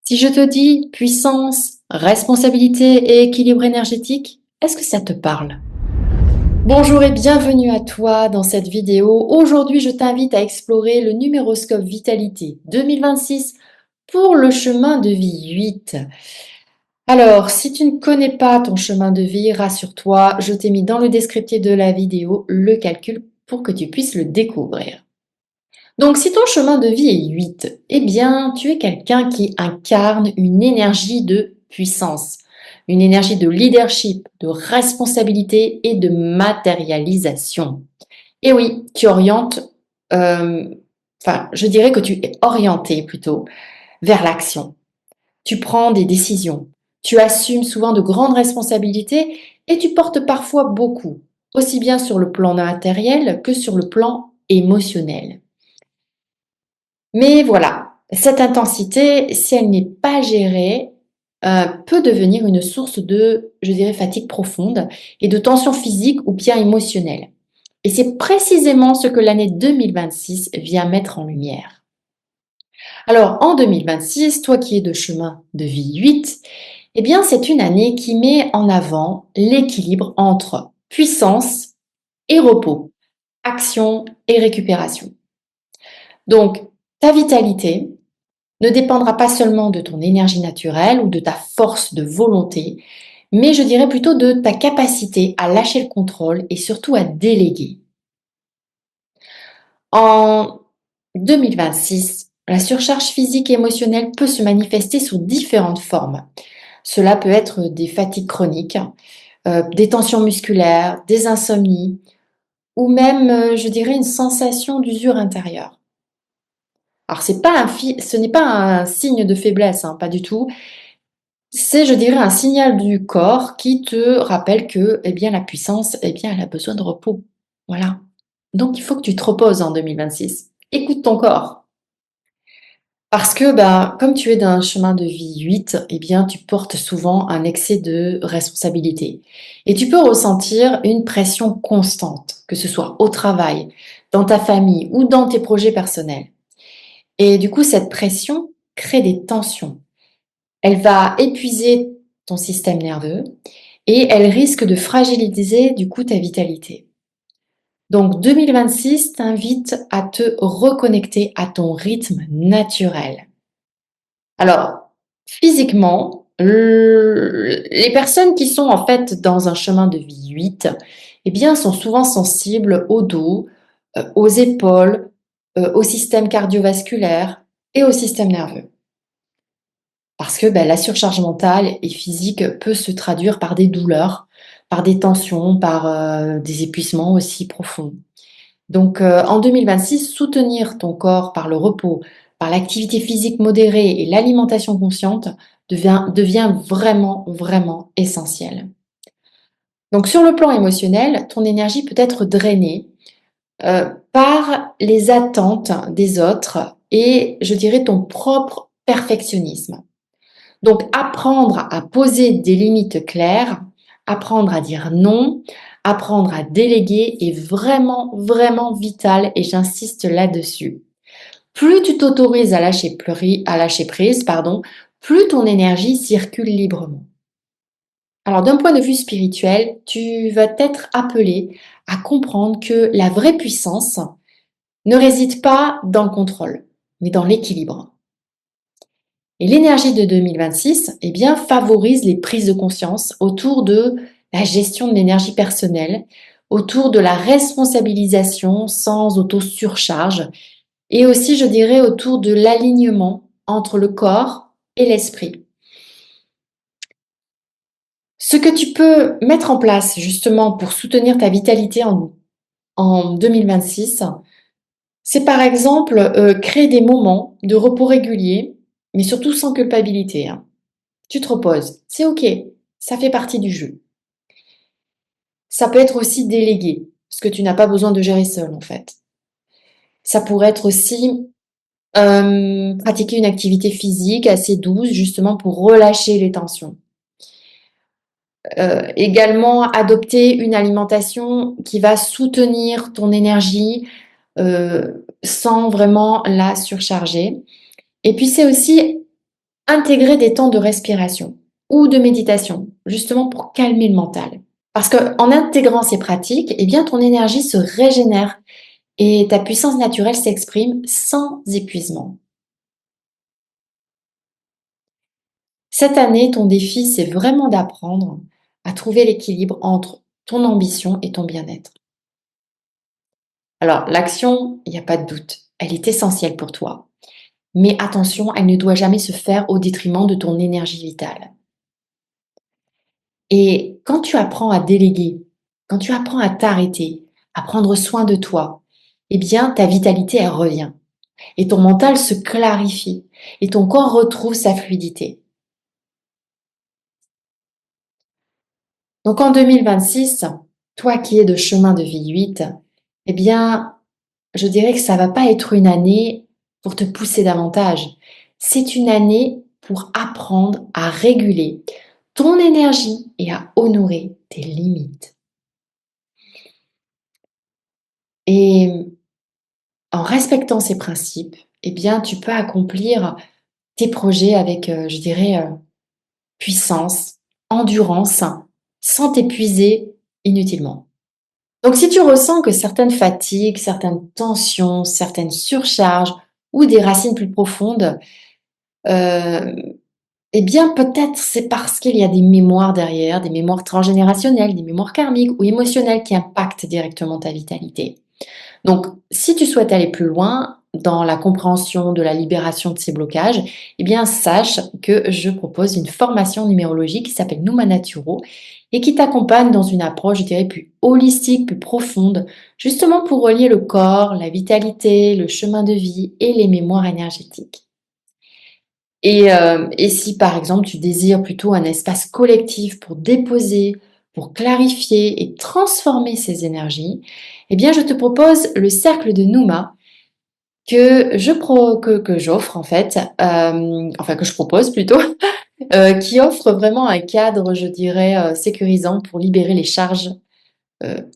Si je te dis puissance, responsabilité et équilibre énergétique, est-ce que ça te parle? Bonjour et bienvenue à toi dans cette vidéo. Aujourd'hui, je t'invite à explorer le numéroscope Vitalité 2026 pour le chemin de vie 8. Alors, si tu ne connais pas ton chemin de vie, rassure-toi, je t'ai mis dans le descriptif de la vidéo le calcul pour que tu puisses le découvrir. Donc, si ton chemin de vie est 8, eh bien, tu es quelqu'un qui incarne une énergie de puissance, une énergie de leadership, de responsabilité et de matérialisation. Et oui, tu orientes, euh, je dirais que tu es orienté plutôt vers l'action. Tu prends des décisions, tu assumes souvent de grandes responsabilités et tu portes parfois beaucoup, aussi bien sur le plan matériel que sur le plan émotionnel. Mais voilà, cette intensité, si elle n'est pas gérée, peut devenir une source de, je dirais, fatigue profonde et de tension physique ou bien émotionnelle. Et c'est précisément ce que l'année 2026 vient mettre en lumière. Alors, en 2026, toi qui es de chemin de vie 8, eh bien, c'est une année qui met en avant l'équilibre entre puissance et repos, action et récupération. Donc, ta vitalité, ne dépendra pas seulement de ton énergie naturelle ou de ta force de volonté, mais je dirais plutôt de ta capacité à lâcher le contrôle et surtout à déléguer. En 2026, la surcharge physique et émotionnelle peut se manifester sous différentes formes. Cela peut être des fatigues chroniques, des tensions musculaires, des insomnies ou même, je dirais, une sensation d'usure intérieure. Alors, ce n'est pas un signe de faiblesse, hein, pas du tout. C'est, je dirais, un signal du corps qui te rappelle que, eh bien, la puissance, eh bien, elle a besoin de repos. Voilà. Donc, il faut que tu te reposes en 2026. Écoute ton corps. Parce que, ben, comme tu es d'un chemin de vie 8, eh bien, tu portes souvent un excès de responsabilité. Et tu peux ressentir une pression constante, que ce soit au travail, dans ta famille ou dans tes projets personnels. Et du coup, cette pression crée des tensions. Elle va épuiser ton système nerveux et elle risque de fragiliser du coup ta vitalité. Donc 2026 t'invite à te reconnecter à ton rythme naturel. Alors, physiquement, les personnes qui sont en fait dans un chemin de vie 8, eh bien, sont souvent sensibles au dos, aux épaules, au système cardiovasculaire et au système nerveux. Parce que la surcharge mentale et physique peut se traduire par des douleurs, par des tensions, par des épuisements aussi profonds. Donc en 2026, soutenir ton corps par le repos, par l'activité physique modérée et l'alimentation consciente devient vraiment, vraiment essentiel. Donc sur le plan émotionnel, ton énergie peut être drainée par les attentes des autres et je dirais ton propre perfectionnisme. Donc, apprendre à poser des limites claires, apprendre à dire non, apprendre à déléguer est vraiment, vraiment vital et j'insiste là-dessus. Plus tu t'autorises à lâcher prise, plus ton énergie circule librement. Alors, d'un point de vue spirituel, tu vas être appelé à comprendre que la vraie puissance ne réside pas dans le contrôle, mais dans l'équilibre. Et l'énergie de 2026, eh bien, favorise les prises de conscience autour de la gestion de l'énergie personnelle, autour de la responsabilisation sans auto-surcharge et aussi, je dirais, autour de l'alignement entre le corps et l'esprit. Ce que tu peux mettre en place justement pour soutenir ta vitalité en 2026, c'est par exemple créer des moments de repos réguliers, mais surtout sans culpabilité, hein. Tu te reposes, c'est OK, ça fait partie du jeu. Ça peut être aussi délégué, parce que tu n'as pas besoin de gérer seul en fait. Ça pourrait être aussi pratiquer une activité physique assez douce, justement pour relâcher les tensions. Également, adopter une alimentation qui va soutenir ton énergie sans vraiment la surcharger. Et puis, c'est aussi Intégrer des temps de respiration ou de méditation, justement pour calmer le mental. Parce qu'en intégrant ces pratiques, eh bien, ton énergie se régénère et ta puissance naturelle s'exprime sans épuisement. Cette année, ton défi, c'est vraiment d'apprendre à trouver l'équilibre entre ton ambition et ton bien-être. Alors, l'action, il n'y a pas de doute, elle est essentielle pour toi. Mais attention, elle ne doit jamais se faire au détriment de ton énergie vitale. Et quand tu apprends à déléguer, quand tu apprends à t'arrêter, à prendre soin de toi, eh bien, ta vitalité, elle revient. Et ton mental se clarifie. Et ton corps retrouve sa fluidité. Donc en 2026, toi qui es de chemin de vie 8, eh bien, je dirais que ça va pas être une année pour te pousser davantage. C'est une année pour apprendre à réguler ton énergie et à honorer tes limites. Et en respectant ces principes, eh bien, tu peux accomplir tes projets avec, je dirais, puissance, endurance, sans t'épuiser inutilement. Donc si tu ressens que certaines fatigues, certaines tensions, certaines surcharges ou des racines plus profondes, heu, eh bien peut-être c'est parce qu'il y a des mémoires derrière, des mémoires transgénérationnelles, des mémoires karmiques ou émotionnelles qui impactent directement ta vitalité. Donc, si tu souhaites aller plus loin dans la compréhension de la libération de ces blocages, eh bien, sache que je propose une formation en numérologie qui s'appelle Numa Naturo et qui t'accompagne dans une approche, je dirais, plus holistique, plus profonde, justement pour relier le corps, la vitalité, le chemin de vie et les mémoires énergétiques. Et si par exemple tu désires plutôt un espace collectif pour déposer, pour clarifier et transformer ces énergies, eh bien je te propose le cercle de Nouma que j'offre en fait, enfin que je propose plutôt, qui offre vraiment un cadre, je dirais, sécurisant pour libérer les charges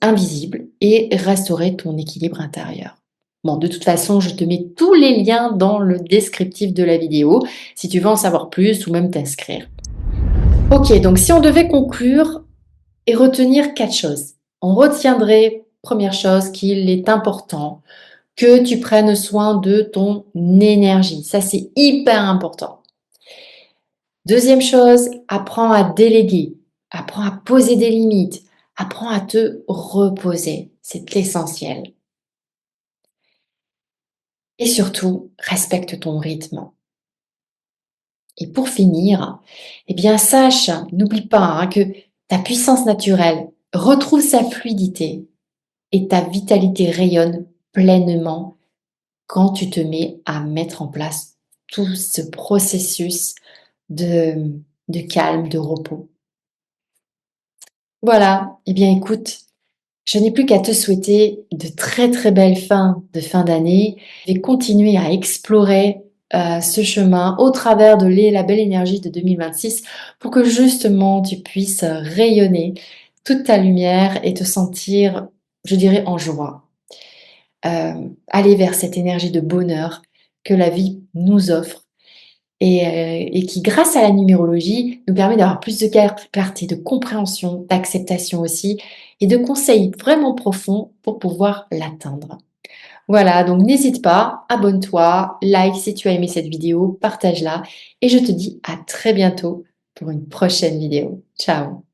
invisible et restaurer ton équilibre intérieur. Bon, de toute façon, je te mets tous les liens dans le descriptif de la vidéo si tu veux en savoir plus ou même t'inscrire. Ok, donc si on devait conclure et retenir quatre choses, on retiendrait, première chose, qu'il est important que tu prennes soin de ton énergie. Ça, c'est hyper important. Deuxième chose, apprends à déléguer, apprends à poser des limites, apprends à te reposer. C'est essentiel. Et surtout, respecte ton rythme. Et pour finir, eh bien, sache, n'oublie pas que ta puissance naturelle retrouve sa fluidité et ta vitalité rayonne pleinement quand tu te mets à mettre en place tout ce processus de, de calme, de repos. Voilà, eh bien écoute, je n'ai plus qu'à te souhaiter de très très belles fins de fin d'année et continuer à explorer ce chemin au travers de la belle énergie de 2026 pour que justement tu puisses rayonner toute ta lumière et te sentir, je dirais, en joie. Aller vers cette énergie de bonheur que la vie nous offre et qui, grâce à la numérologie, nous permet d'avoir plus de clarté, de compréhension, d'acceptation aussi, et de conseils vraiment profonds pour pouvoir l'atteindre. Voilà, donc n'hésite pas, abonne-toi, like si tu as aimé cette vidéo, partage-la, et je te dis à très bientôt pour une prochaine vidéo. Ciao!